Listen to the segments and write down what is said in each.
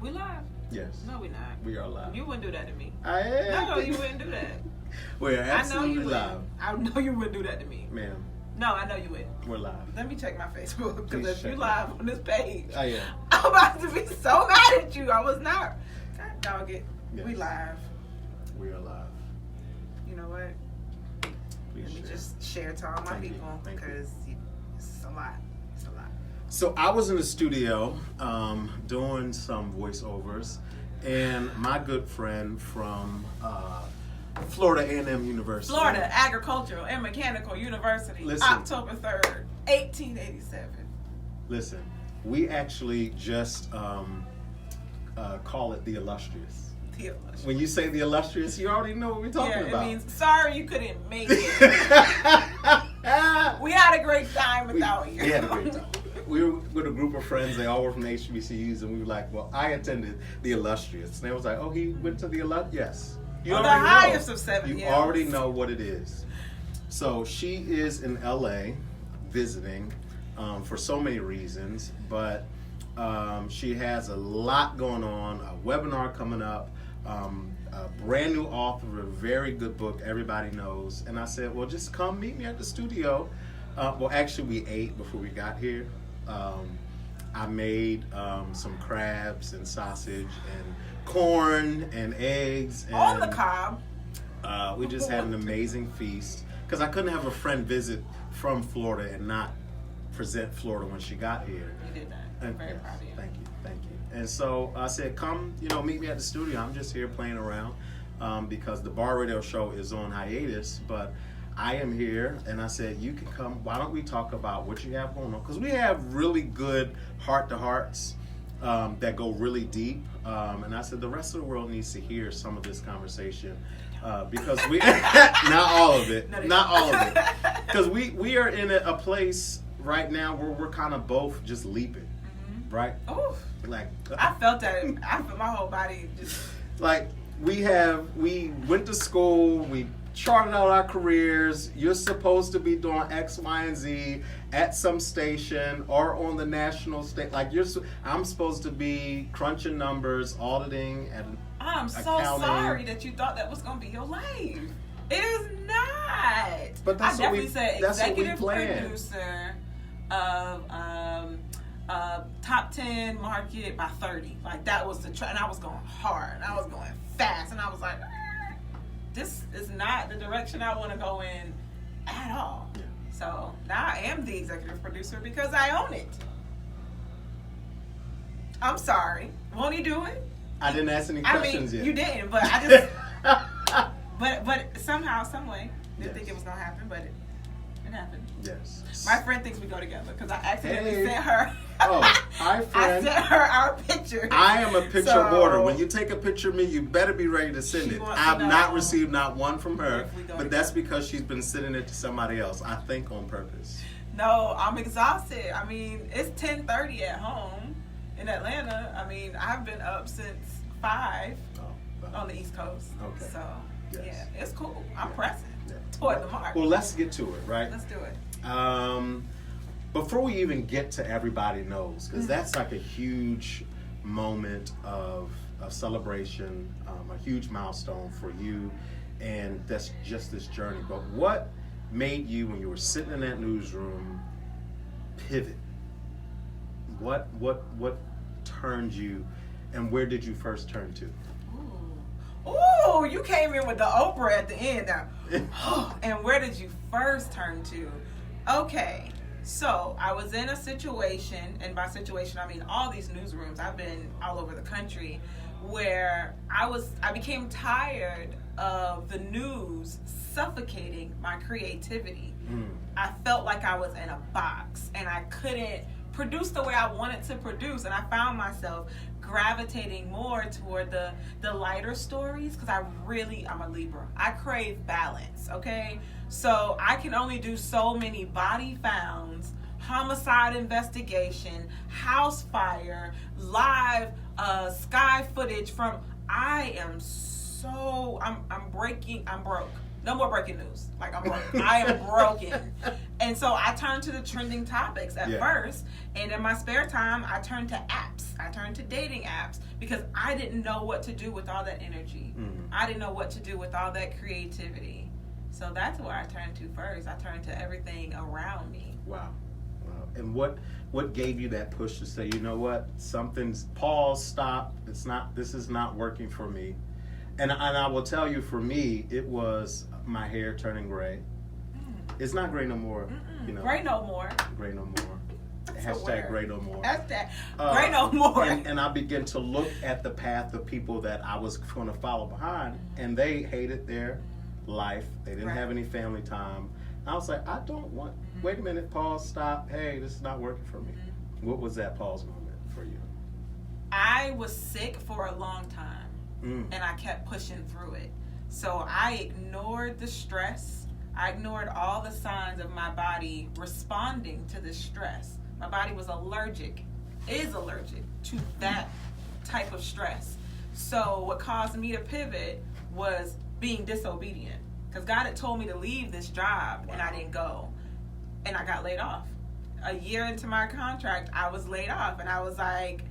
We live? Yes. No, we not. We are live. You wouldn't do that to me. No, you wouldn't do that. We're absolutely live. I know you wouldn't do that to me. Ma'am. No, I know you wouldn't. We're live. Let me check my Facebook, because Please if you check live on this page, I am. I'm about to be so mad at you. I was not. God dog it. Yes. We live. We are live. You know what? Please Let me share. just share to all my Thank you. people, Thank you. because it's a lot. It's a lot. So I was in the studio doing some voiceovers, and my good friend from Florida A&M University. Florida Agricultural and Mechanical University, Listen. October 3rd, 1887. Listen, we actually just call it the illustrious. The illustrious. When you say the illustrious, you already know what we're talking about. It means sorry you couldn't make it. We had a great time without you. We had a great time. We were with a group of friends. They all were from the HBCUs, and we were like, well, I attended the illustrious. And they was like, oh, he went to the illustrious? Yes. You the already highest know. of 7 You years. already know what it is. So she is in LA visiting for so many reasons, but she has a lot going on, a webinar coming up, a brand new author of a very good book everybody knows. And I said, well, just come meet me at the studio. Well, actually, we ate before we got here. I made some crabs and sausage and corn and eggs. And, on the cob. we just had an amazing feast, because I couldn't have a friend visit from Florida and not present Florida when she got here. You did that. I'm very proud of you. Thank you. And so I said, come, meet me at the studio. I'm just here playing around because the Bar Radio Show is on hiatus, but I am here, and I said, you can come. Why don't we talk about what you have going on? Because we have really good heart-to-hearts that go really deep. And I said, the rest of the world needs to hear some of this conversation because we, not all of it, because we are in a place right now where we're kind of both just leaping, right? Ooh. Like I felt that. I felt my whole body just. Like we went to school, we charted out our careers. You're supposed to be doing X, Y, and Z at some station or on the national stage. Like I'm supposed to be crunching numbers, auditing, and I'm so accounting. sorry that you thought that was gonna be your life. It is not. But that's I what definitely said executive planned. producer of top 10 market by 30. Like that was the trend. I was going hard. I was going fast, and I was like, this is not the direction I want to go in at all. Yeah. So now I am the executive producer because I own it. I'm sorry. Won't he do it? I didn't ask any questions yet. You didn't, but I just. but somehow, some way, didn't think it was gonna happen, but it happened. Yes. My friend thinks we go together because I accidentally sent her. Oh, hi, friend. I sent her our picture. I am a picture hoarder. When you take a picture of me, you better be ready to send She it. wants to I've know not received not one from her, if we go but that's because she's been sending it to somebody else. I think on purpose. No, I'm exhausted. I mean, it's 10:30 at home in Atlanta. I mean, I've been up since 5 on the East Coast. Okay. So, Yes. yeah, it's cool. I'm pressing Yeah. toward the mark. Well, let's get to it, right? Let's do it. Before we even get to everybody knows, because that's like a huge moment of celebration, a huge milestone for you, and that's just this journey. But what made you, when you were sitting in that newsroom, pivot? What turned you, and where did you first turn to? Ooh, you came in with the Oprah at the end now. And where did you first turn to? Okay, so I was in a situation, and by situation I mean all these newsrooms. I've been all over the country, where I became tired of the news suffocating my creativity. I felt like I was in a box, and I couldn't produce the way I wanted to produce, and I found myself gravitating more toward the lighter stories because I'm a Libra. I crave balance, okay? So I can only do so many body founds, homicide investigation, house fire, live sky footage from. I'm broke. No more breaking news. Like, I'm broken. I am broken. And so I turned to the trending topics at first. And in my spare time, I turned to apps. I turned to dating apps because I didn't know what to do with all that energy. I didn't know what to do with all that creativity. So that's where I turned to first. I turned to everything around me. Wow. And what gave you that push to say, you know what, pause, stop. This is not working for me. And I will tell you, for me, it was my hair turning gray. It's not gray no more. You know, gray no more. Gray no more. Hashtag gray no more. Hashtag gray no more. And I began to look at the path of people that I was going to follow behind, and they hated their life. They didn't have any family time. I was like, I don't want. Wait a minute. Pause. Stop. Hey, this is not working for me. What was that pause moment for you? I was sick for a long time. And I kept pushing through it. So I ignored the stress. I ignored all the signs of my body responding to the stress. My body was allergic, is allergic to that type of stress. So what caused me to pivot was being disobedient. Because God had told me to leave this job and I didn't go. And I got laid off. A year into my contract, I was laid off. And I was like,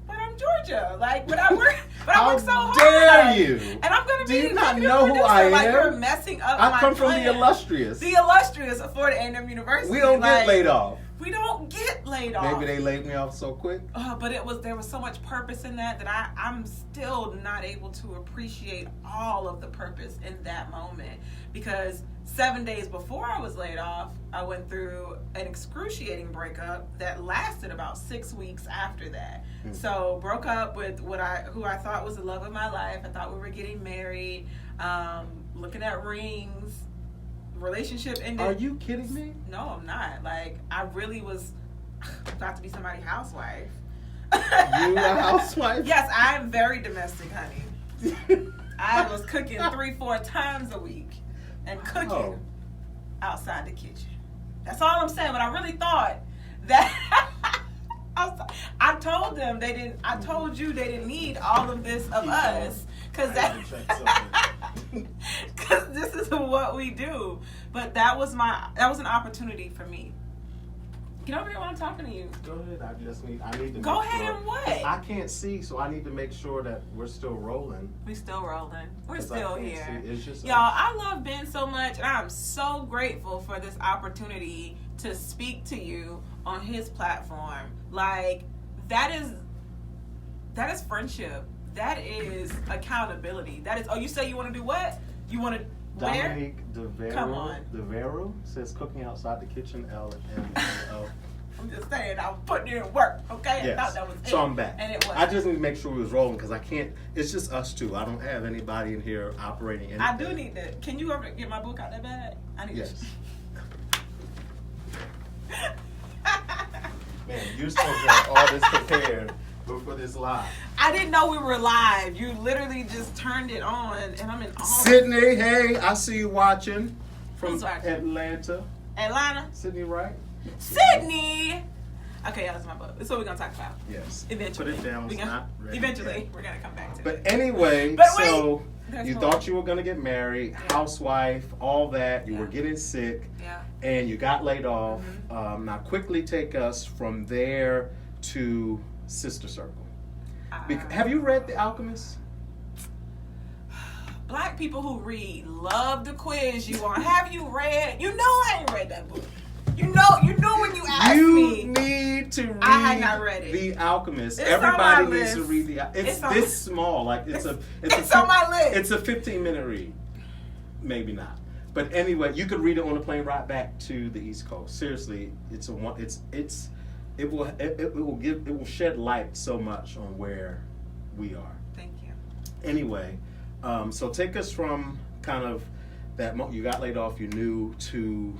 but I'm Georgia. Like, but I work so hard. How dare you? And I'm going to be. Do you not know who I am? Like, you're messing up my I come from plan. the illustrious. The illustrious of Florida A&M University. We don't get laid off. We don't get laid off. Maybe they laid me off so quick. But there was so much purpose in that I'm still not able to appreciate all of the purpose in that moment. Because 7 days before I was laid off, I went through an excruciating breakup that lasted about 6 weeks after that. So broke up with who I thought was the love of my life. I thought we were getting married, looking at rings. Relationship ended. Are you kidding me? No, I'm not. Like, I really was about to be somebody's housewife. You a housewife? Yes, I am very domestic, honey. I was cooking 3-4 times a week and cooking outside the kitchen. That's all I'm saying. But I really thought that I told them they didn't. I told you they didn't need all of this of us because this is what we do. But that was an opportunity for me. Get over here while I'm talking to you. Go ahead. I need to go make ahead sure, and what? I can't see, so I need to make sure that we're still rolling. We still rolling. We're still here. It's just y'all, I love Ben so much, and I'm so grateful for this opportunity to speak to you on his platform. Like, that is friendship. That is accountability. That is, you say you want to do what? You want to Dominique DeVero, Come on. DeVero says cooking outside the kitchen, LML. I'm just saying, I was putting in work, okay? Yes. I thought that was it. So I'm back. And it was. I just need to make sure we was rolling because I can't. It's just us two. I don't have anybody in here operating anything. I do need to. Can you ever get my book out that bag? I need Yes. to. Man, you're supposed to have all this prepared before this live. I didn't know we were live. You literally just turned it on, and I'm in awe. Sydney, hey, I see you watching from Who's watching? Atlanta. Atlanta? Sydney, right? Sydney! Okay, that's my book. That's what we're going to talk about. Yes. Eventually. Put it down. Eventually, we're going to come back to it. But anyway, so you thought you were going to get married, housewife, all that. You were getting sick, and you got laid off. Mm-hmm. Now, quickly take us from there to Sister Circle. Have you read The Alchemist? Black people who read love to quiz you on. Have you read? You know I ain't read that book. You know when you ask me. You need to read. I had not read it. The Alchemist. It's Everybody on my needs list. to read It's this small. Like it's on my list. It's a 15-minute read. Maybe not. But anyway, you could read it on a plane ride back to the East Coast. Seriously, it will shed light so much on where we are. Thank you. Anyway, so take us from kind of that you got laid off, you knew, to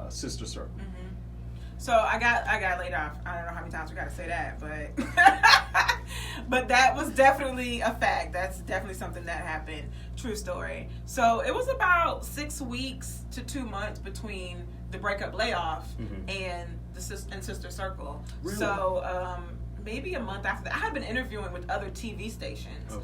Sister Circle. Mm-hmm. So I got laid off. I don't know how many times we got to say that, but that was definitely a fact. That's definitely something that happened. True story. So it was about 6 weeks to 2 months between the breakup layoff and Sister Circle. Really? So maybe a month after that, I had been interviewing with other TV stations,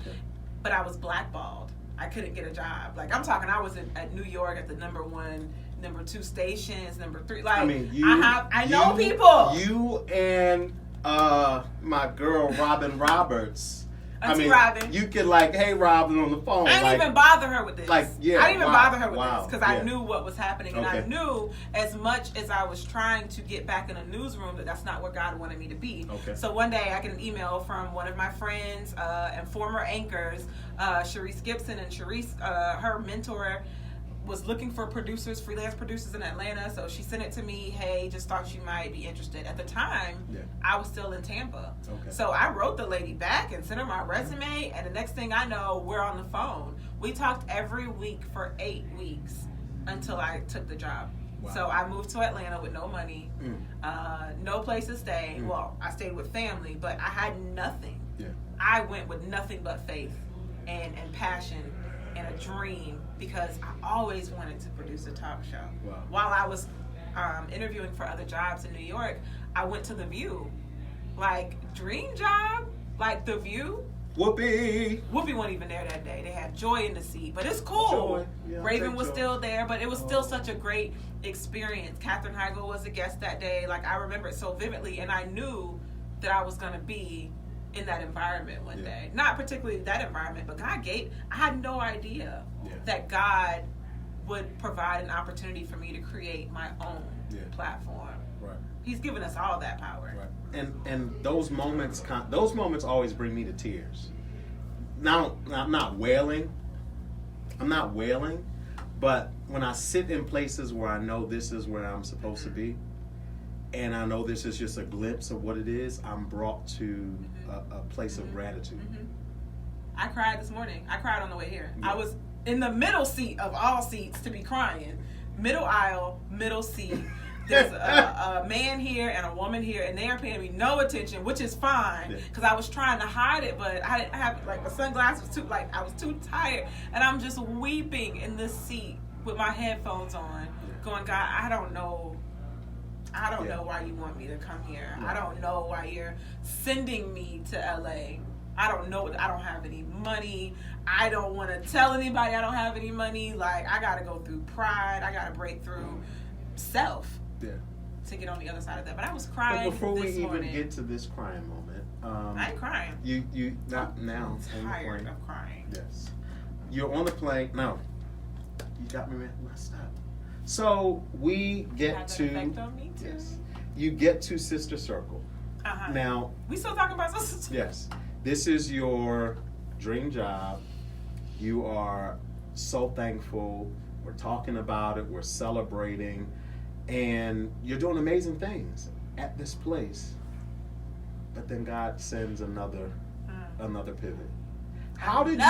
but I was blackballed. I couldn't get a job. Like, I'm talking, I was at New York at the number 1, number 2 stations, number 3. Like, I mean, I know people. You and my girl Robin Roberts. Robin. You could like, hey Robin on the phone. I didn't even bother her with this. Like, yeah, I didn't even bother her with this because I yeah. knew what was happening, and I knew as much as I was trying to get back in a newsroom that's not where God wanted me to be. Okay. So one day I get an email from one of my friends and former anchors, Sharice Gibson, and Sharice, her mentor, was looking for producers, freelance producers in Atlanta. So she sent it to me. Hey, just thought you might be interested. At the time, I was still in Tampa. Okay. So I wrote the lady back and sent her my resume. And the next thing I know, we're on the phone. We talked every week for 8 weeks until I took the job. Wow. So I moved to Atlanta with no money, no place to stay. Well, I stayed with family, but I had nothing. Yeah. I went with nothing but faith and passion and a dream, because I always wanted to produce a talk show. Wow. While I was interviewing for other jobs in New York, I went to The View. Like, dream job? Like The View? Whoopi wasn't even there that day. They had Joy in the seat, but it's cool. Yeah, Raven was still there, but it was still such a great experience. Katherine Heigl was a guest that day. Like, I remember it so vividly, and I knew that I was going to be in that environment one day. Not particularly that environment, but I had no idea that God would provide an opportunity for me to create my own platform. Right. He's given us all that power. Right. And those moments always bring me to tears. Now, I'm not wailing, but when I sit in places where I know this is where I'm supposed to be, and I know this is just a glimpse of what it is, I'm brought to a place of gratitude. I cried this morning. I cried on the way here. Yeah. I was in the middle seat of all seats to be crying. Middle aisle, middle seat. There's a man here and a woman here, and they are paying me no attention, which is fine, because I was trying to hide it, but I didn't have, like, my sunglasses was I was too tired, and I'm just weeping in this seat with my headphones on, going, God, I don't know why you want me to come here. I don't know why you're sending me to LA. I don't know. I don't have any money. I don't want to tell anybody I don't have any money. Like, I got to go through pride. I got to break through self to get on the other side of that. But I was crying. But before we even get to this crying moment, I ain't crying. You not now. I'm tired of crying. Yes. You're on the plane. No. You got me messed up. So we get to. Effect on me too? Yes. You get to Sister Circle. Now. We still talking about Sister Circle? Yes. This is your dream job. You are so thankful. We're talking about it. We're celebrating. And you're doing amazing things at this place. But then God sends another pivot. How did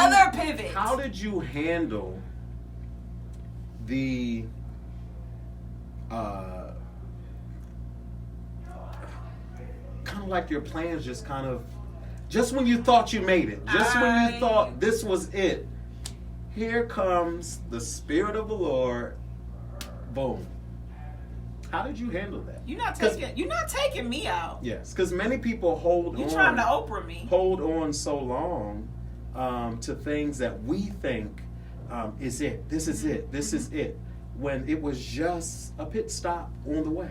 you handle the kind of like your plans just when you thought you made it, when you thought this was it, here comes the Spirit of the Lord, boom. How did you handle that? You're not taking me out. Yes, because many people hold on. You're trying to Oprah me. Hold on so long to things that we think is it. This is it. This is it. When it was just a pit stop on the way.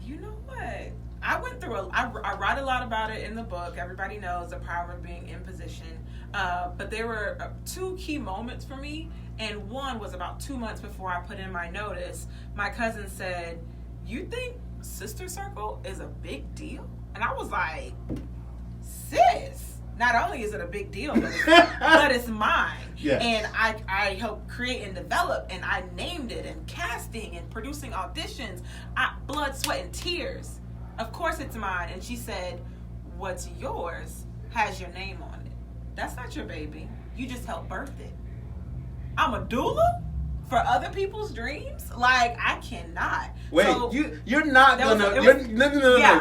You know what? I went through I write a lot about it in the book. Everybody knows the power of being in position. But there were 2 key moments for me. And one was about 2 months before I put in my notice. My cousin said, "You think Sister Circle is a big deal?" And I was like, sis, not only is it a big deal, but it's mine. Yes. And I helped create and develop, and I named it, and casting and producing auditions, blood, sweat, and tears. Of course it's mine. And she said, "What's yours has your name on it. That's not your baby. You just helped birth it." I'm a doula for other people's dreams? Like, I cannot. Wait, so, you're not gonna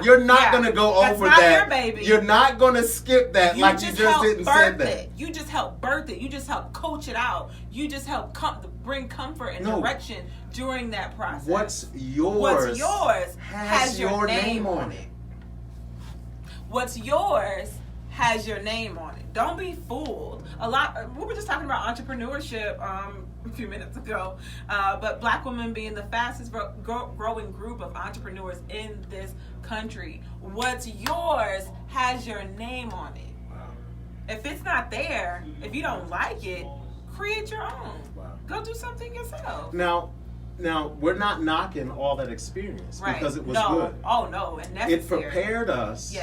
you're not gonna go over that. That's not your baby. You're not gonna skip that you just didn't say that. You just help birth it. You just help coach it out. You just help bring comfort and direction during that process. What's yours has your name on it. What's yours has your name on it. Don't be fooled. We were just talking about entrepreneurship a few minutes ago, but Black women being the fastest growing group of entrepreneurs in this country. What's yours has your name on it. Wow. If it's not there, if you don't like it, create your own. Wow. Go do something yourself. Now, we're not knocking all that experience because it was good. Oh, no, and necessary. It prepared us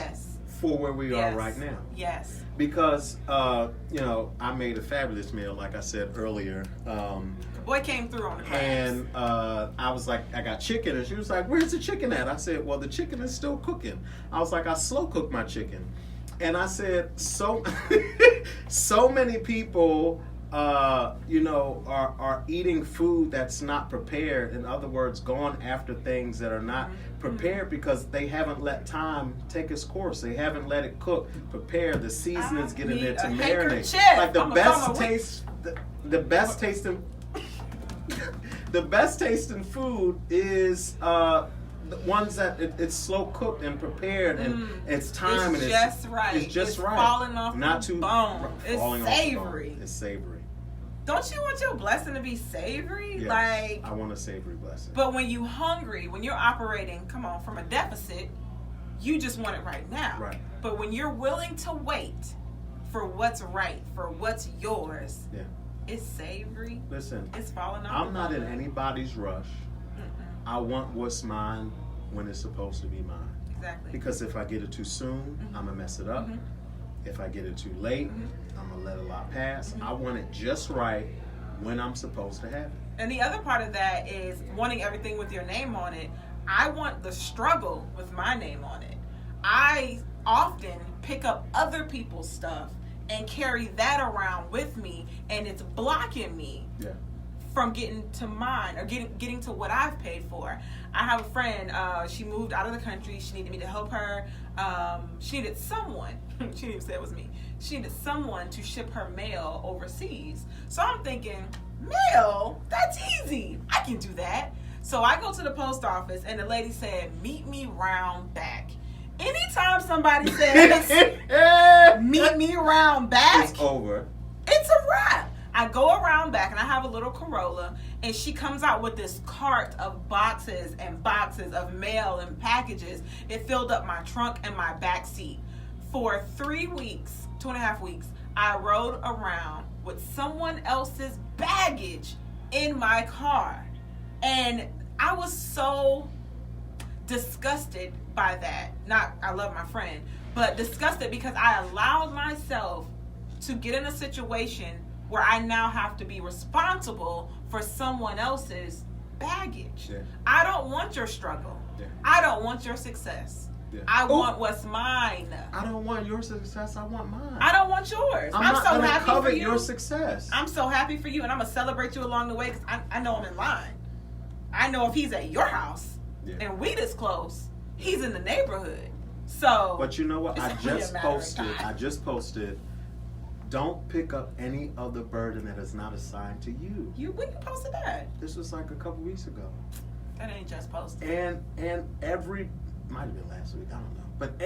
for where we are right now. Yes. Because, I made a fabulous meal, like I said earlier. Boy came through on the class. And I was like, I got chicken. And she was like, where's the chicken at? I said, well, the chicken is still cooking. I was like, I slow cook my chicken. And I said, so many people... are eating food that's not prepared. In other words, going after things that are not prepared because they haven't let time take its course. They haven't let it cook, prepare. The seasonings get in there to marinate. Like the best tasting food is the ones that it's slow cooked and prepared and it's time it's and just right. It's just right. Falling off not the too bone. It's savory. It's savory. Don't you want your blessing to be savory? Yes, like I want a savory blessing. But when you hungry, when you're operating, from a deficit, you just want it right now. Right. But when you're willing to wait for what's right, for what's yours, it's savory. Listen, it's falling off. I'm not in anybody's rush. I want what's mine when it's supposed to be mine. Exactly. Because if I get it too soon, I'm gonna mess it up. If I get it too late, I'm gonna let a lot pass. I want it just right when I'm supposed to have it. And the other part of that is wanting everything with your name on it. I want the struggle with my name on it. I often pick up other people's stuff and carry that around with me, and it's blocking me from getting to mine or getting to what I've paid for. I have a friend, she moved out of the country. She needed me to help her. She needed someone, she didn't even say it was me. She needed someone to ship her mail overseas. So I'm thinking, mail? That's easy. I can do that. So I go to the post office and the lady said, meet me round back. Anytime somebody says, meet me round back, it's over. It's a wrap. I go around back and I have a little Corolla and she comes out with this cart of boxes and boxes of mail and packages. It filled up my trunk and my back seat. For 3 weeks, 2.5 weeks, I rode around with someone else's baggage in my car. And I was so disgusted by that. Not, I love my friend, but disgusted because I allowed myself to get in a situation where I now have to be responsible for someone else's baggage. I don't want your struggle. I don't want your success. I want what's mine. I don't want your success. I want mine. I don't want yours. I'm not so gonna happy covet for you. your success. I'm so happy for you, and I'm gonna celebrate you along the way because I know I'm in line. I know if he's at your house and we this close, he's in the neighborhood. So, but you know what? I just posted. Don't pick up any other burden that is not assigned to you. When you posted that? This was like a couple weeks ago. That ain't just posted. And every might have been last week. I don't know. But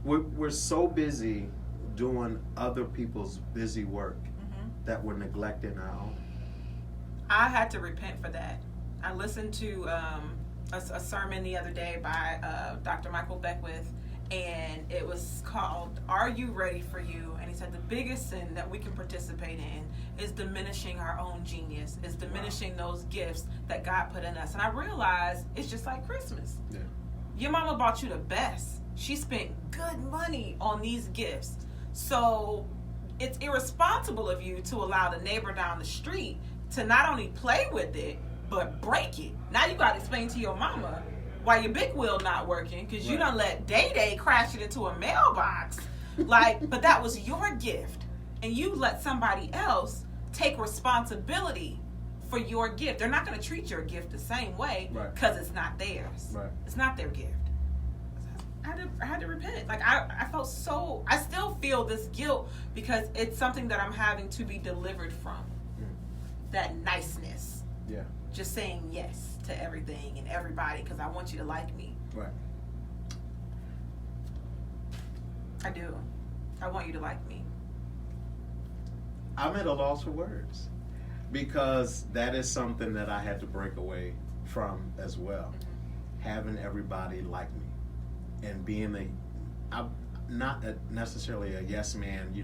we're so busy doing other people's busy work that we're neglecting our own. I had to repent for that. I listened to a sermon the other day by Dr. Michael Beckwith, and it was called "Are You Ready for You?" And he said the biggest sin that we can participate in is diminishing our own genius, is diminishing those gifts that God put in us. And I realized it's just like Christmas. Your mama bought you the best. She spent good money on these gifts. So it's irresponsible of you to allow the neighbor down the street to not only play with it, but break it. Now you got to explain to your mama why your big wheel not working, because you done let Day crash it into a mailbox. But that was your gift, and you let somebody else take responsibility for your gift. They're not going to treat your gift the same way because it's not theirs. It's not their gift. I had to repent. I felt so. I still feel this guilt because it's something that I'm having to be delivered from. That niceness. Just saying yes to everything and everybody because I want you to like me. I do. I want you to like me. I'm at a loss for words because that is something that I had to break away from as well. Having everybody like me and being I'm not necessarily a yes man,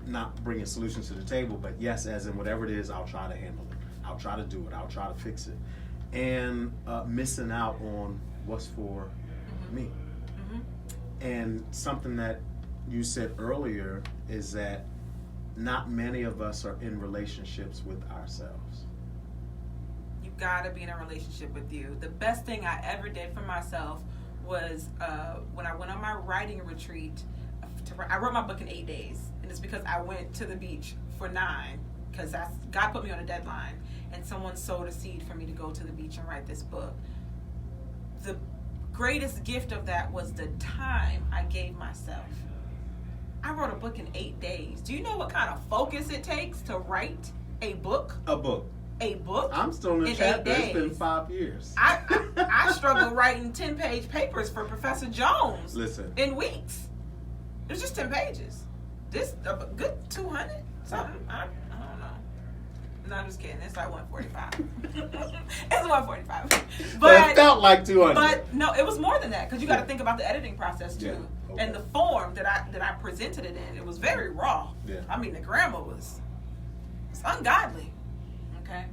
not bringing solutions to the table, but yes, as in whatever it is, I'll try to handle it. I'll try to do it. I'll try to fix it. And missing out on what's for me. And something that you said earlier is that not many of us are in relationships with ourselves. You gotta be in a relationship with you. The best thing I ever did for myself was when I went on my writing retreat. I wrote my book in 8 days, and it's because I went to the beach for 9, because God put me on a deadline, and someone sowed a seed for me to go to the beach and write this book. The greatest gift of that was the time I gave myself. I wrote a book in 8 days. Do you know what kind of focus it takes to write a book? A book. A book? I'm still in the chapter. It's been 5 years. I struggled writing 10-page papers for Professor Jones. Listen. In weeks. It was just 10 pages. This a good 200 something. I don't know. No, I'm just kidding. It's like 145. It's 145. But it felt like 200. But no, it was more than that because you got to think about the editing process too, Okay. and the form that I presented it in. It was very raw. Yeah. I mean, the grammar it's ungodly. Okay,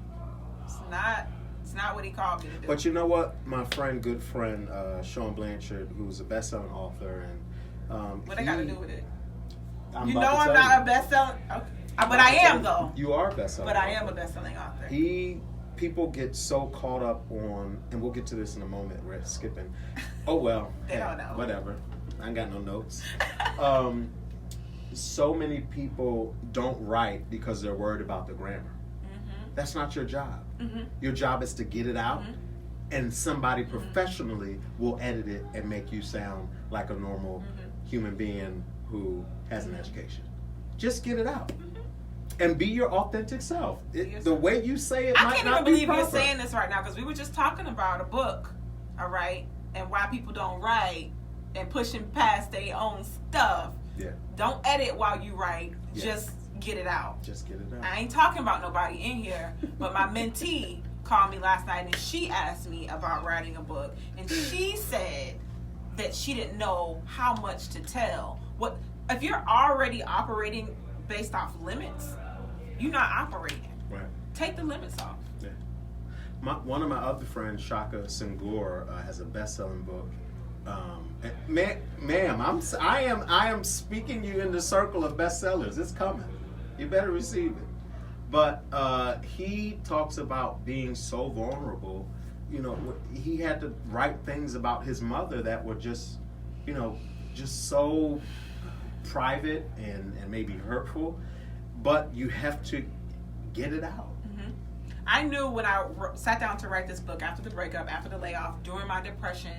it's not what he called me to do. But you know what? My good friend, Sean Blanchard, who's a best-selling author, and what they got to do with it? I'm I'm not a best-selling. Okay. But I am though. You are a best-selling. But I am a best-selling author. People get so caught up on, and we'll get to this in a moment. We're skipping. Oh well. They don't know. Whatever. I ain't got no notes. So many people don't write because they're worried about the grammar. That's not your job. Your job is to get it out, and somebody professionally will edit it and make you sound like a normal human being who has an education. Just get it out. And be your authentic self. The way you say it I might can't not even be believe proper. you're saying this right now because we were just talking about a book, all right, and why people don't write and pushing past their own stuff. Yeah. Don't edit while you write. Yeah. Just get it out. Just get it out. I ain't talking about nobody in here, but my mentee called me last night and she asked me about writing a book, and she said that she didn't know how much to tell. What if you're already operating based off limits? You're not operating. Right. Take the limits off. Yeah. One of my other friends, Shaka Senghor, has a best-selling book. Ma'am, I am speaking you in the circle of bestsellers. It's coming. You better receive it. But he talks about being so vulnerable. He had to write things about his mother that were just so private and maybe hurtful. But you have to get it out. I knew when I sat down to write this book after the breakup, after the layoff, during my depression,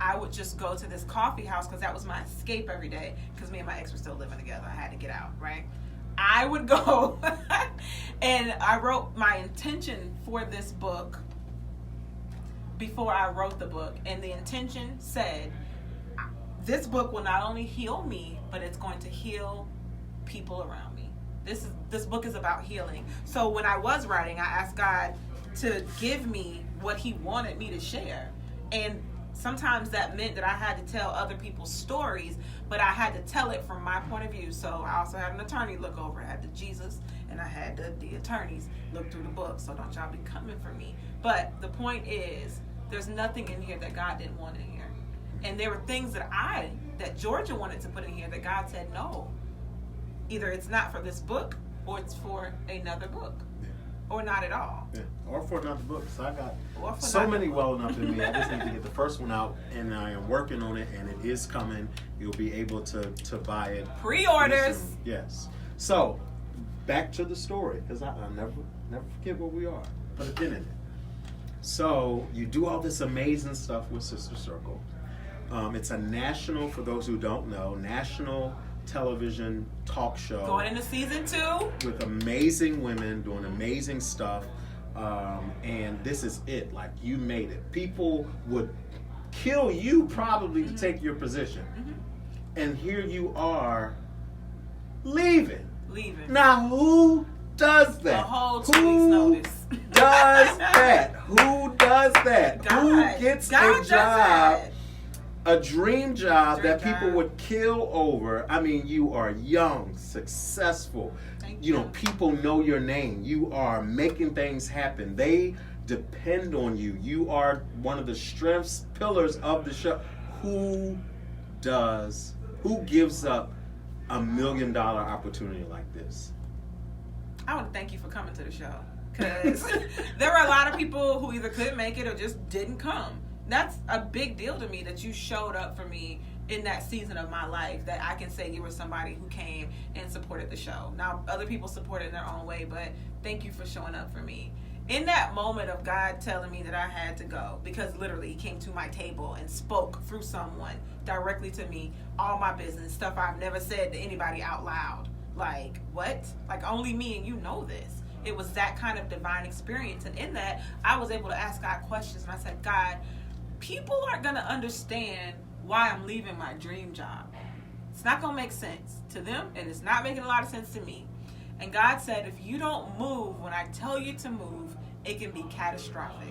I would just go to this coffee house because that was my escape every day because me and my ex were still living together. I had to get out, right? I would go and I wrote my intention for this book before I wrote the book. And the intention said, this book will not only heal me, but it's going to heal people around me. This book is about healing. So when I was writing, I asked God to give me what he wanted me to share. And sometimes that meant that I had to tell other people's stories, but I had to tell it from my point of view. So I also had an attorney look over. I had the Jesus and I had the attorneys look through the book. So don't y'all be coming for me. But the point is, there's nothing in here that God didn't want in here. And there were things that Georgia wanted to put in here that God said no. Either it's not for this book or it's for another book. Yeah. Or not at all. Yeah. Or for another book. So I got so many well enough in me. I just need to get the first one out, and I am working on it, and it is coming. You'll be able to buy it. Pre-orders. Yes. So, back to the story, because I never forget where we are. Put a pin in it. So, you do all this amazing stuff with Sister Circle. It's a national, for those who don't know, national television talk show. Going into season 2. With amazing women doing amazing stuff. And this is it. Like, you made it. People would kill you probably to take your position. And here you are leaving. Leaving. Now, who does that? A whole 2 weeks notice. Does that? Who does that? God. Who gets God a does job, that. a dream job Dream that people job. would kill over? I mean, you are young, successful. Thank You know, you. people know your name. You are making things happen. They depend on you. You are one of the strengths, pillars of the show. Who gives up $1 million opportunity like this? I want to thank you for coming to the show, because there were a lot of people who either couldn't make it or just didn't come. That's a big deal to me that you showed up for me in that season of my life, that I can say you were somebody who came and supported the show. Now, other people supported in their own way, but thank you for showing up for me. In that moment of God telling me that I had to go, because literally he came to my table and spoke through someone directly to me, all my business, stuff I've never said to anybody out loud. Like, what? Like, only me and you know this. It was that kind of divine experience. And in that, I was able to ask God questions. And I said, God, people aren't going to understand why I'm leaving my dream job. It's not going to make sense to them, and it's not making a lot of sense to me. And God said, if you don't move when I tell you to move, it can be catastrophic.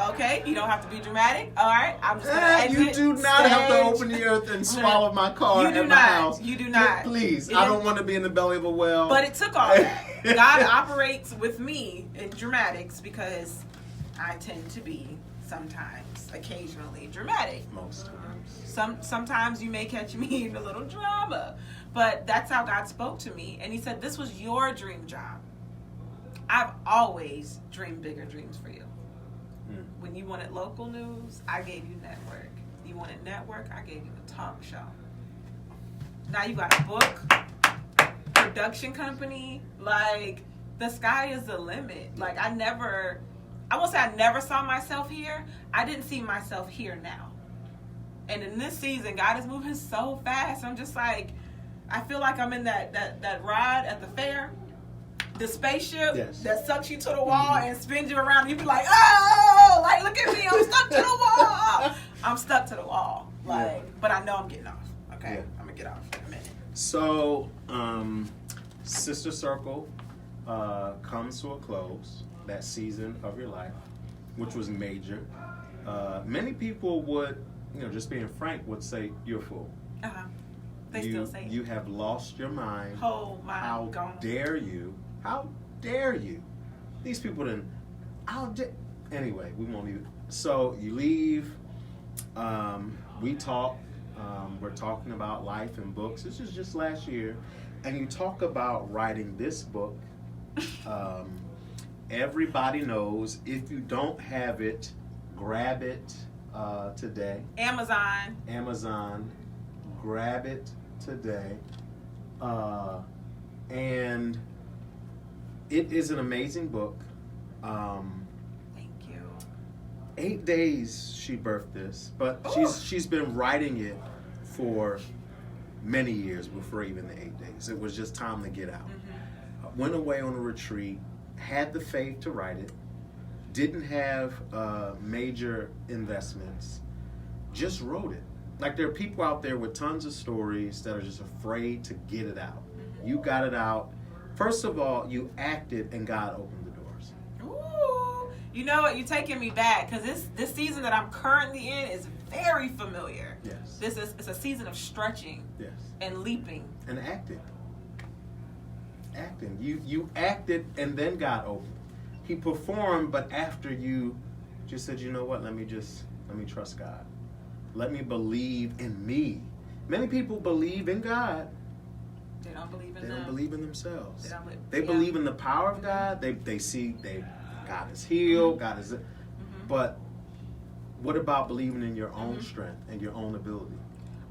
Okay, you don't have to be dramatic. All right, I'm just going to exit. You do not have to stage. open the earth and swallow my car You do at my not. house. You do not. Please, It I is- don't want to be in the belly of a whale. But it took all that. God operates with me in dramatics because I tend to be sometimes, occasionally dramatic. Most times. Sometimes you may catch me in a little drama, but that's how God spoke to me. And he said, this was your dream job. I've always dreamed bigger dreams for you. When you wanted local news, I gave you network. You wanted network, I gave you a talk show. Now you got a book, production company. Like, the sky is the limit. Like, I won't say I never saw myself here. I didn't see myself here now. And in this season, God is moving so fast. I'm just like, I feel like I'm in that ride at the fair. The spaceship that sucks you to the wall and spins you around. You be like, oh, like, look at me. I'm stuck to the wall. I'm stuck to the wall. Like, but I know I'm getting off. Okay, Yeah. I'm gonna get off in a minute. So, Sister Circle comes to a close. That season of your life, which was major. Many people would, just being frank, would say you're a fool. They still say you have lost your mind. Oh my How God. dare you? How dare you? These people didn't. Anyway, we won't even. So you leave. We talk. We're talking about life and books. This is just last year, and you talk about writing this book. Everybody knows. If you don't have it, grab it today. Amazon. Grab it today. And it is an amazing book. Thank you. 8 days she birthed this, but she's been writing it for many years before even the 8 days. It was just time to get out. Went away on a retreat, had the faith to write it, didn't have major investments, just wrote it. Like, there are people out there with tons of stories that are just afraid to get it out. You got it out. First of all, you acted and God opened the doors. Ooh. You know what? You're taking me back, because this season that I'm currently in is very familiar. Yes. It's a season of stretching and leaping. And acting. You acted and then God opened. He performed, but after you just said, you know what, let me trust God. Let me believe in me. Many people believe in God. They don't believe in They them. don't believe in themselves. They believe in the power of God. They see God is healed. God is. But what about believing in your own strength and your own ability?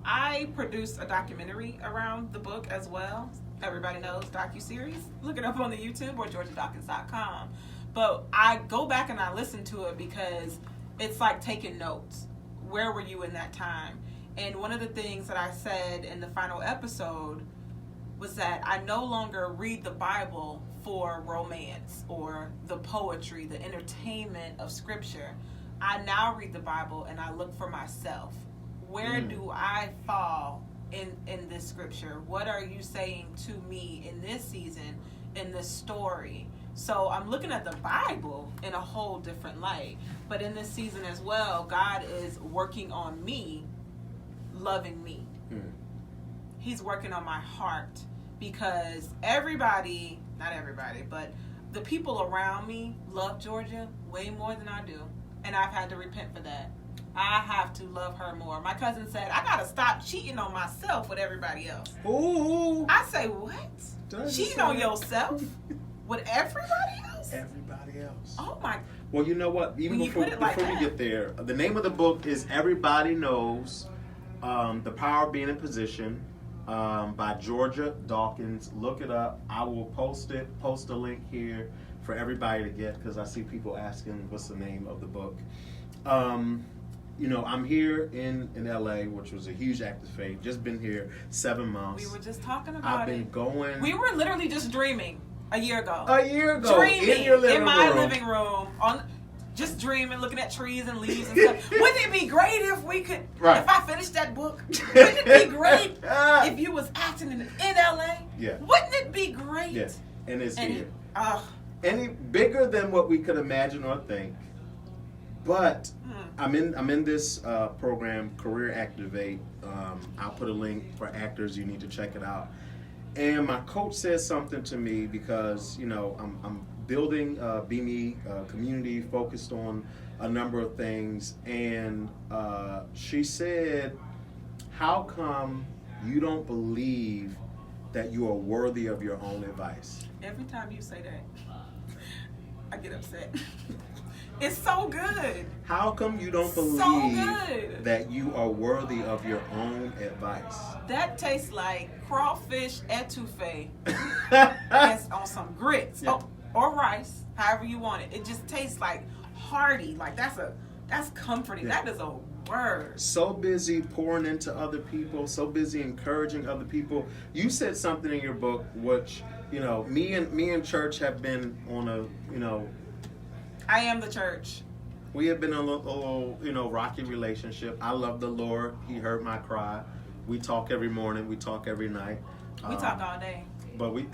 I produced a documentary around the book as well. Everybody knows docuseries. Look it up on the YouTube or GeorgiaDawkins.com. But I go back and I listen to it because it's like taking notes. Where were you in that time? And one of the things that I said in the final episode was that I no longer read the Bible for romance or the poetry, the entertainment of scripture. I now read the Bible and I look for myself. where do I fall in this scripture? What are you saying to me in this season, in this story? So I'm looking at the Bible in a whole different light. But in this season as well, God is working on me, loving me. He's working on my heart, because everybody, not everybody, but the people around me love Georgia way more than I do. And I've had to repent for that. I have to love her more. My cousin said, I got to stop cheating on myself with everybody else. Ooh. I say, what? Cheating on yourself with everybody else? Everybody else. Oh, my. Well, you know what? Even before we get there, the name of the book is Everybody Knows The Power of Being in Position by Georgia Dawkins. Look it up. I will post a link here for everybody to get, because I see people asking what's the name of the book. You know, I'm here in LA, which was a huge act of faith. Just been here 7 months. We were just talking about I've been going. We were literally just dreaming a year ago. Dreaming in your living in my room. living room, just dreaming, looking at trees and leaves and stuff. Wouldn't it be great if we could? Right. If I finished that book, wouldn't it be great if you was acting in LA? Yeah. Wouldn't it be great? Yes, and it's here. Any bigger than what we could imagine or think. But I'm in this program, Career Activate. I'll put a link for actors. You need to check it out. And my coach says something to me, because you know I'm building Be Me community focused on a number of things, and she said, "How come you don't believe that you are worthy of your own advice?" Every time you say that, I get upset. It's so good. How come you don't believe that you are worthy of your own advice? That tastes like crawfish etouffee that's on some grits, or rice, however you want it. It just tastes like hearty. Like that's comforting. Yeah. That is a word. So busy pouring into other people, so busy encouraging other people. You said something in your book, which, you know, me and church have been on a, you know, I am the church. We have been in a little, you know, rocky relationship. I love the Lord. He heard my cry. We talk every morning. We talk every night. We talk all day. But we...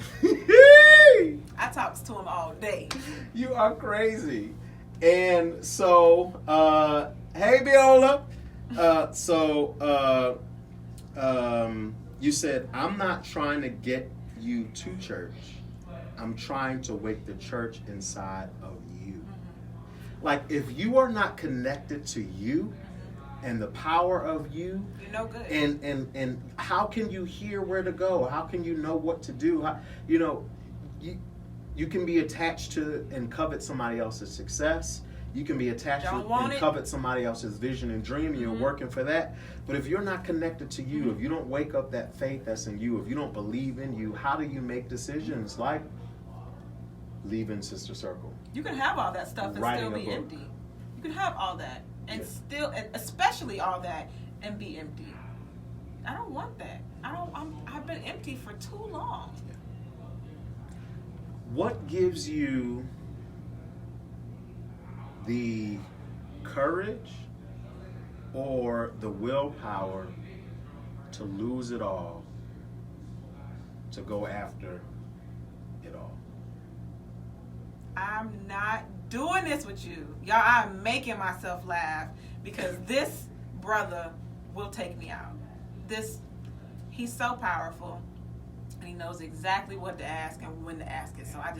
I talks to him all day. You are crazy. And so, hey, Viola. You said, I'm not trying to get you to church. I'm trying to wake the church inside of you. Like, if you are not connected to you and the power of you, you're no good. And how can you hear where to go? How can you know what to do? You know, you can be attached to and covet somebody else's success. You can be attached to and covet somebody else's vision and dream, and you're working for that. But if you're not connected to you, if you don't wake up that faith that's in you, if you don't believe in you, how do you make decisions like leaving Sister Circle? You can have all that stuff and still be empty. You can have all that and still, especially all that, and be empty. I don't want that. I've been empty for too long. Yeah. What gives you the courage or the willpower to lose it all, to go after it all? I'm not doing this with you. Y'all, I'm making myself laugh because this brother will take me out. He's so powerful, and he knows exactly what to ask and when to ask it. So I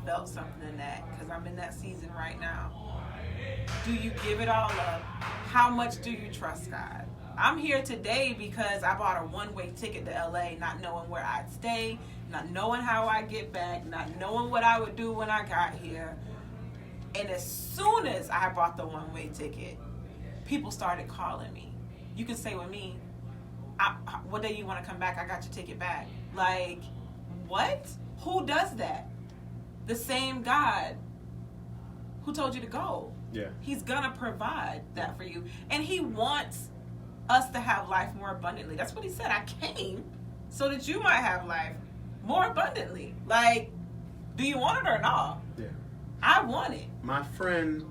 felt something in that, because I'm in that season right now. Do you give it all up? How much do you trust God? I'm here today because I bought a one-way ticket to LA, not knowing where I'd stay, not knowing how I'd get back, not knowing what I would do when I got here. And as soon as I bought the one-way ticket, people started calling me. You can say with me, what day you want to come back? I got your ticket back. Like, what? Who does that? The same God who told you to go. Yeah. He's gonna provide that for you. And he wants us to have life more abundantly. That's what he said. I came so that you might have life more abundantly. Like, do you want it or not? Yeah. I want it. My friend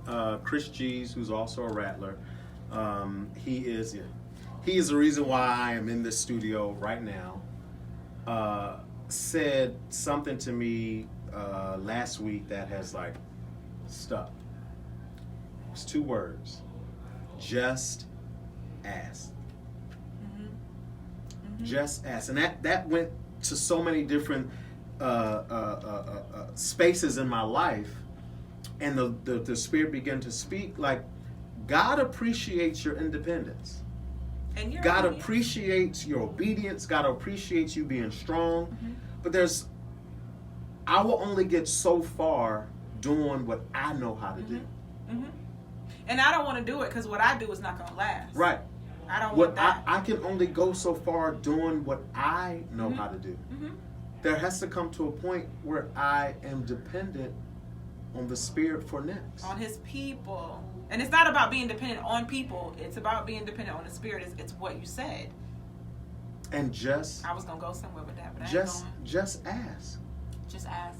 Chris G's, who's also a rattler, he is the reason why I am in this studio right now, said something to me last week that has like stuck. It's 2 words. Just ask. Just ask. And that went to so many different spaces in my life. And the Spirit began to speak like, God appreciates your independence. And God appreciates your obedience. God appreciates you being strong. But I will only get so far doing what I know how to do. And I don't want to do it because what I do is not going to last. Right. I don't want that. I can only go so far doing what I know how to do. There has to come to a point where I am dependent on the Spirit for next. On His people. And it's not about being dependent on people. It's about being dependent on the Spirit. It's what you said. And just... I was going to go somewhere with that, but just ask. Just ask.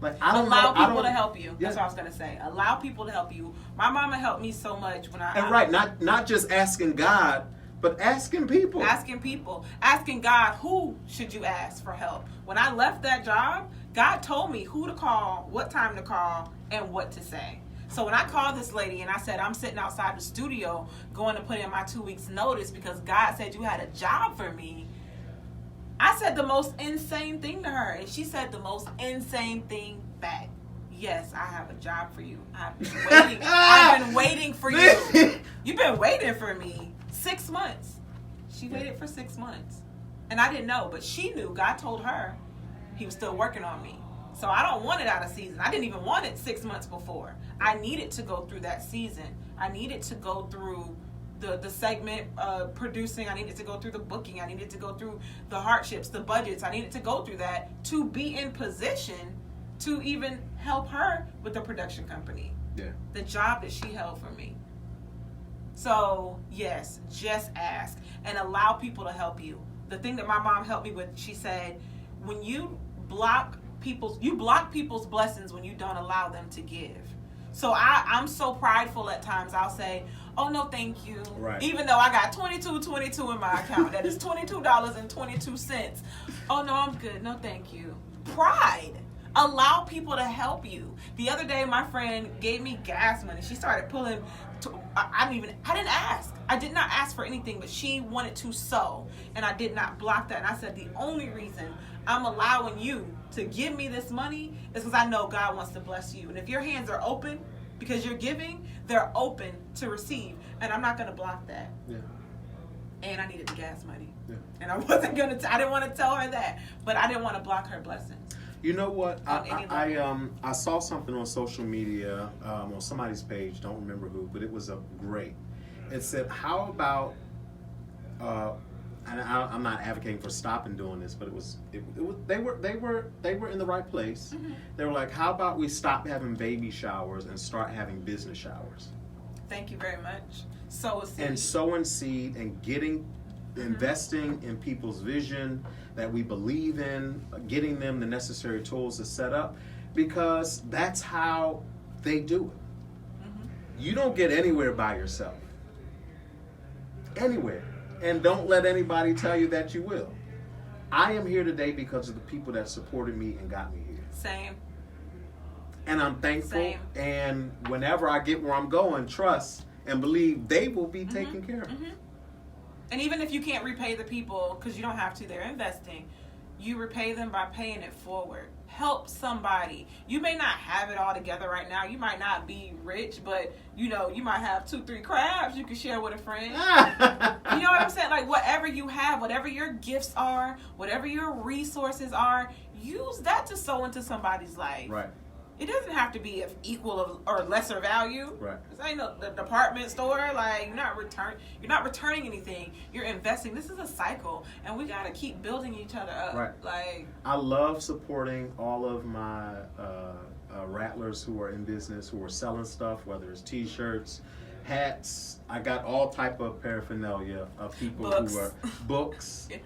Like, allow people to help you. Yeah. That's what I was going to say. Allow people to help you. My mama helped me so much when not just asking God, but asking people. Asking people. Asking God, who should you ask for help? When I left that job, God told me who to call, what time to call, and what to say. So when I called this lady and I said, I'm sitting outside the studio going to put in my 2 weeks notice because God said you had a job for me, I said the most insane thing to her. And she said the most insane thing back. Yes, I have a job for you. I've been waiting. I've been waiting for you. You've been waiting for me 6 months. She waited for 6 months. And I didn't know, but she knew. God told her He was still working on me. So I don't want it out of season. I didn't even want it 6 months before. I needed to go through that season. I needed to go through the segment producing. I needed to go through the booking. I needed to go through the hardships, the budgets. I needed to go through that to be in position to even help her with the production company. Yeah. The job that she held for me. So, yes, just ask and allow people to help you. The thing that my mom helped me with, she said, when you block people's blessings when you don't allow them to give. So I'm so prideful at times. I'll say, oh, no, thank you. Right. Even though I got $22.22 in my account. That is $22.22. Oh, no, I'm good. No, thank you. Pride. Allow people to help you. The other day, my friend gave me gas money. She started pulling. I didn't ask. I did not ask for anything, but she wanted to sow, and I did not block that. And I said, the only reason I'm allowing you to give me this money is because I know God wants to bless you. And if your hands are open because you're giving, they're open to receive. And I'm not going to block that. Yeah. And I needed the gas money. Yeah. And I wasn't going to, I didn't want to tell her that, but I didn't want to block her blessings. You know what? I saw something on social media, on somebody's page, don't remember who, but it was great. It said, how about, and I'm not advocating for stopping doing this, but they were in the right place. Mm-hmm. They were like, how about we stop having baby showers and start having business showers? Thank you very much. Sow a seed. And sowing seed and investing in people's vision that we believe in, getting them the necessary tools to set up, because that's how they do it. Mm-hmm. You don't get anywhere by yourself. Anywhere. And don't let anybody tell you that you will. I am here today because of the people that supported me and got me here. Same. And I'm thankful. Same. And whenever I get where I'm going, trust and believe they will be taken care of. Mm-hmm. And even if you can't repay the people, because you don't have to, they're investing, you repay them by paying it forward. Help somebody. You may not have it all together right now. You might not be rich, but you might have 2-3 crabs you can share with a friend. You know what I'm saying? Like, whatever you have, whatever your gifts are, whatever your resources are, use that to sow into somebody's life. Right. It doesn't have to be of equal or lesser value. Right. This ain't the department store. Like, you're not returning anything. You're investing. This is a cycle, and we gotta keep building each other up. Right. Like, I love supporting all of my rattlers who are in business, who are selling stuff, whether it's T-shirts, hats. I got all type of paraphernalia of people who are books, yeah.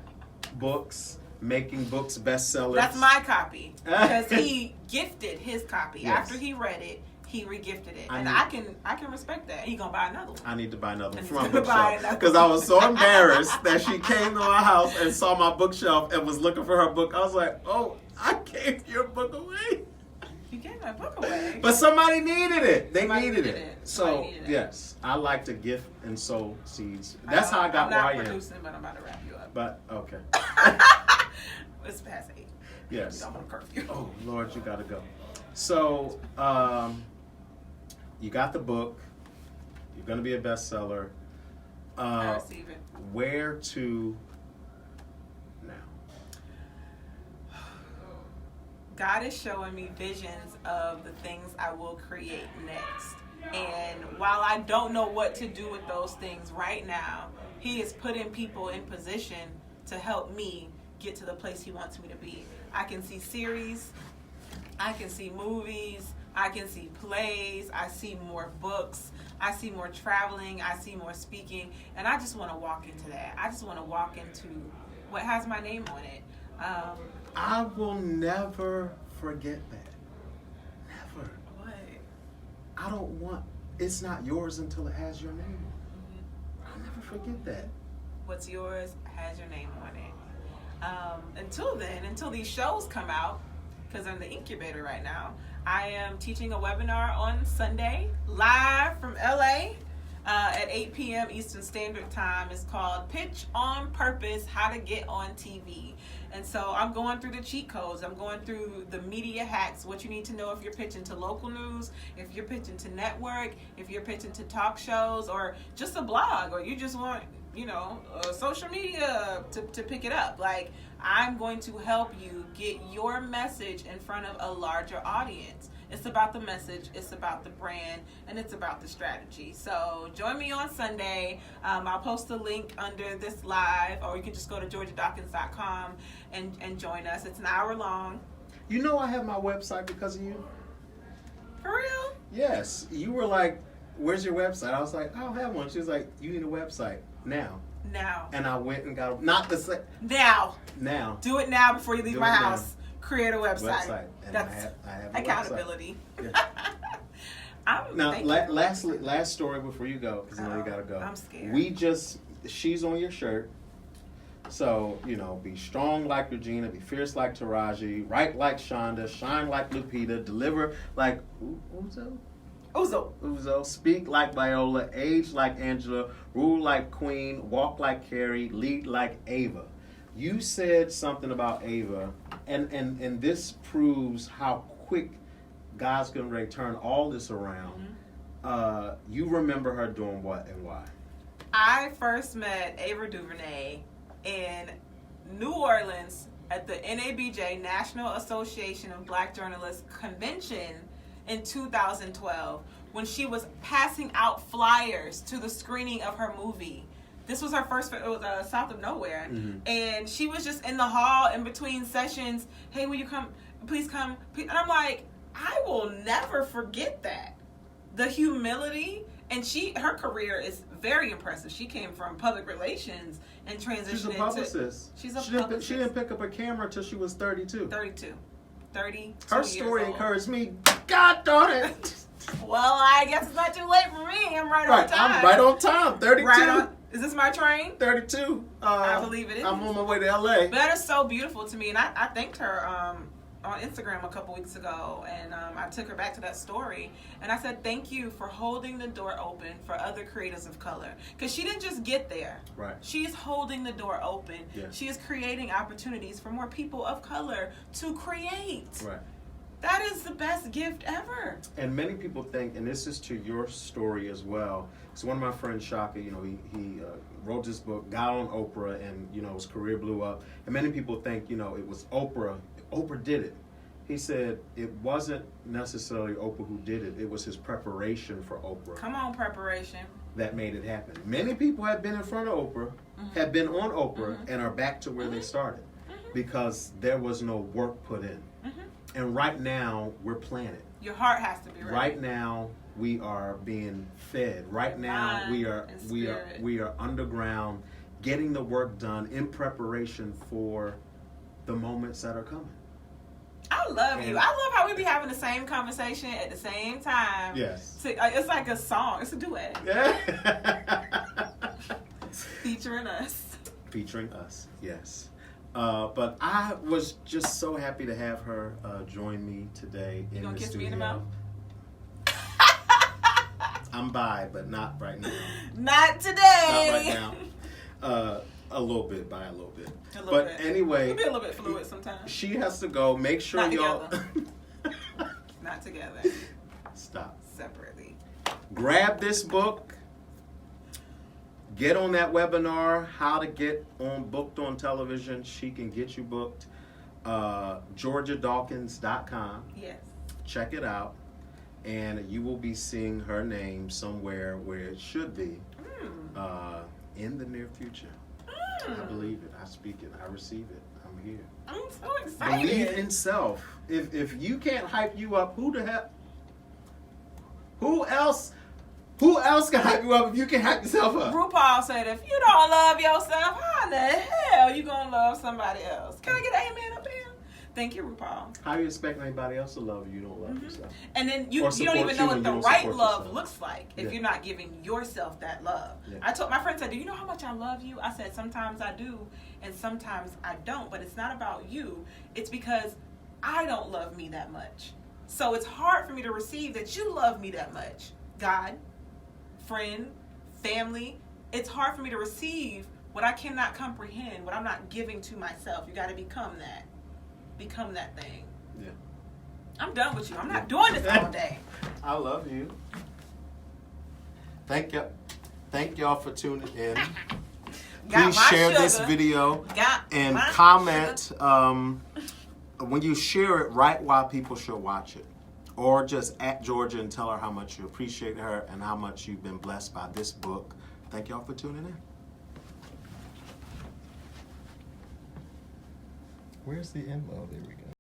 books. Making books bestsellers. That's my copy, because he gifted his copy yes. after he read it, he regifted it, I can respect that. He gonna buy another one. I need to buy another one And from my he's gonna buy bookshelf another because I was so embarrassed that she came to my house and saw my bookshelf and was looking for her book. I was like, "Oh, I gave your book away." You gave my book away. But somebody needed it. They Somebody needed needed it. it. So Somebody needed it. yes, I like to gift and sow seeds. That's how I got where I I'm not am. producing, but I'm about to wrap you up. But okay. It's past 8. Yes. You don't want to curfew. Oh Lord, you gotta go. So you got the book. You're gonna be a bestseller. I receive it. Where to now? God is showing me visions of the things I will create next. And while I don't know what to do with those things right now, He is putting people in position to help me get to the place He wants me to be. I can see series, I can see movies, I can see plays, I see more books, I see more traveling, I see more speaking, and I just want to walk into that. I just want to walk into what has my name on it. I will never forget that. Never. What? I don't want. It's not yours until it has your name on it. I'll never forget that. What's yours has your name on it. Until then, until these shows come out, because I'm the incubator right now, I am teaching a webinar on Sunday, live from LA at 8 p.m. Eastern Standard Time. It's called Pitch on Purpose, How to Get on TV. And so I'm going through the cheat codes. I'm going through the media hacks, what you need to know if you're pitching to local news, if you're pitching to network, if you're pitching to talk shows, or just a blog, or you just want, social media to pick it up. Like, I'm going to help you get your message in front of a larger audience. It's about the message, it's about the brand, and it's about the strategy. So join me on Sunday. I'll post a link under this live, or you can just go to georgiadawkins.com and join us. It's an hour long. You know I have my website because of you? For real? Yes. You were like, where's your website? I was like, I don't have one. She was like, you need a website now. Now. And I went and got not the same. Now. Do it now before you leave my house. Create a website. And That's I have a accountability. Yeah. Now, last story before you go, because you know you gotta go. I'm scared. She's on your shirt. So, be strong like Regina, be fierce like Taraji, write like Shonda, shine like Lupita, deliver like Uzo, speak like Viola, age like Angela, rule like Queen, walk like Carrie, lead like Ava. You said something about Ava, and this proves how quick God's going to turn all this around. Mm-hmm. You remember her doing what and why? I first met Ava DuVernay in New Orleans at the NABJ, National Association of Black Journalists Convention in 2012, when she was passing out flyers to the screening of her movie. This was her first, it was South of Nowhere. Mm-hmm. And she was just in the hall in between sessions. Hey, will you come? Please come. And I'm like, I will never forget that. The humility, and her career is very impressive. She came from public relations and transitioned She's a publicist. She didn't pick up a camera until she was 32. 32 Her story encouraged me. God darn it. Well, I guess it's not too late for me. I'm right on time. I'm right on time. 32. Is this my train? 32. I believe it is. I'm on my way to LA. But that is so beautiful to me. And I thanked her on Instagram a couple weeks ago. And I took her back to that story. And I said, thank you for holding the door open for other creators of color. Because she didn't just get there. Right. She's holding the door open. Yeah. She is creating opportunities for more people of color to create. Right. That is the best gift ever. And many people think, and this is to your story as well. So one of my friends, Shaka, he wrote this book, got on Oprah, and his career blew up. And many people think, it was Oprah. Oprah did it. He said it wasn't necessarily Oprah who did it. It was his preparation for Oprah. Come on, preparation. That made it happen. Many people have been in front of Oprah, mm-hmm. have been on Oprah, mm-hmm. and are back to where mm-hmm. they started mm-hmm. because there was no work put in. Mm-hmm. And right now, we're planted. Your heart has to be ready. Right now, we are being fed. Right now, we are underground, getting the work done in preparation for the moments that are coming. I love you. I love how we be having the same conversation at the same time. Yes. It's like a song. It's a duet. Yeah. Featuring us. Featuring us, yes. But I was just so happy to have her join me today in You gonna the kiss studio. me in the mouth? I'm bi, but not right now. Not today. Not right now. A little bit, by a little bit. A little But bit. anyway, It'll be a little bit fluid sometimes. she has to go. Make sure Not y'all Not together. stop. Separately. Grab this book. Get on that webinar, how to get booked on television. She can get you booked. GeorgiaDawkins.com. Yes. Check it out. And you will be seeing her name somewhere where it should be in the near future. I believe it. I speak it. I receive it. I'm here. I'm so excited. Believe in self. If you can't hype you up, who the hell? Who else can hype you up if you can hype yourself up? RuPaul said, if you don't love yourself, how in the hell you gonna love somebody else? Can I get an amen up there? Thank you, RuPaul. How do you expect anybody else to love you? You don't love yourself. And then you Or don't even support know you what when the you don't right support love yourself. looks like if Yeah. you're not giving yourself that love. Yeah. My friend said, do you know how much I love you? I said, sometimes I do and sometimes I don't, but it's not about you. It's because I don't love me that much. So it's hard for me to receive that you love me that much. God, friend, family, it's hard for me to receive what I cannot comprehend, what I'm not giving to myself. You got to become that. Become that thing. Yeah. I'm done with you. I'm not doing this all day. I love you. Thank y'all for tuning in. Got Please my share sugar. this video Got and my comment. sugar. When you share it, write why people should watch it. Or just at Georgia and tell her how much you appreciate her and how much you've been blessed by this book. Thank y'all for tuning in. Where's the end? Oh, there we go.